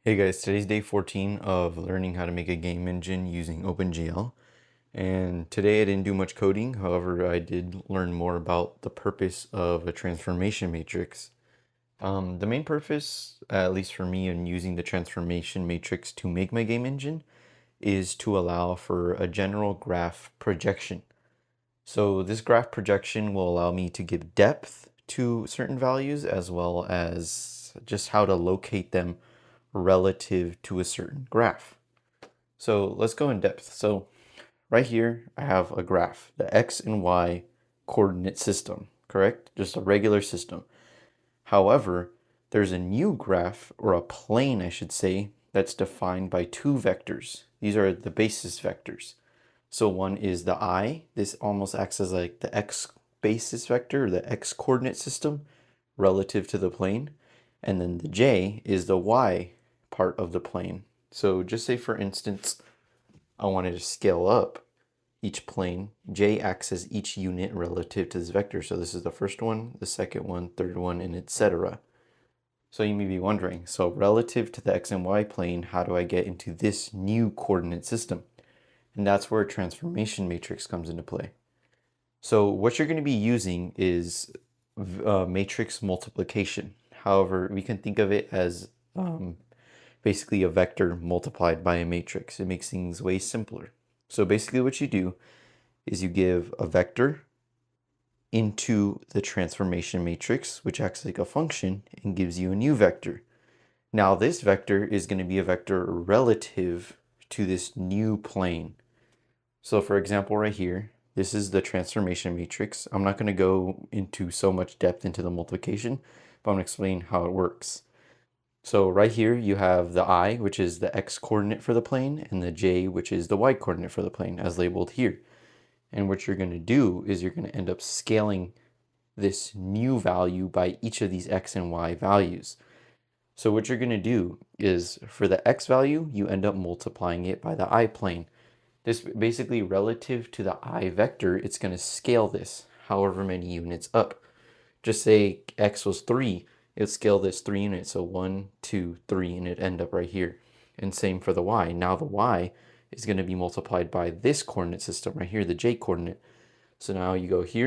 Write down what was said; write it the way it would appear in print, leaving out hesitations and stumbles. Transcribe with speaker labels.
Speaker 1: Hey guys, today's day 14 of learning how to make a game engine using OpenGL. And today I didn't do much coding, however, I did learn more about the purpose of a transformation matrix. The main purpose, at least for me, in using the transformation matrix to make my game engine is to allow for a general graph projection. So this graph projection will allow me to give depth to certain values as well as just how to locate them relative to a certain graph. So let's go in depth. So right here, I have a graph, the X and Y coordinate system, correct? Just a regular system. However, there's a new graph, or a plane, I should say, that's defined by two vectors. These are the basis vectors. So one is the I. This almost acts as like the X basis vector, or the X coordinate system relative to the plane. And then the J is the Y part of the plane. So just say, for instance, I wanted to scale up each plane. J acts as each unit relative to this vector. So this is the first one, the second one, third one, and etc. So you may be wondering, so relative to the X and Y plane, how do I get into this new coordinate system? And that's where a transformation matrix comes into play. So what you're going to be using is matrix multiplication. However, we can think of it as basically a vector multiplied by a matrix. It makes things way simpler. So basically what you do is you give a vector into the transformation matrix, which acts like a function and gives you a new vector. Now this vector is going to be a vector relative to this new plane. So for example, right here, this is the transformation matrix. I'm not going to go into so much depth into the multiplication, but I'm going to explain how it works. So right here you have the I, which is the X coordinate for the plane, and the J, which is the Y coordinate for the plane, as labeled here. And what you're going to do is you're going to end up scaling this new value by each of these X and Y values. So what you're going to do is, for the X value, you end up multiplying it by the I plane. This basically, relative to the I vector, it's going to scale this however many units up. Just say X was 3, it would scale this 3 units, so 1, 2, 3, and it'd end up right here. And same for the Y. Now the Y is going to be multiplied by this coordinate system right here, the J coordinate. So now you go here,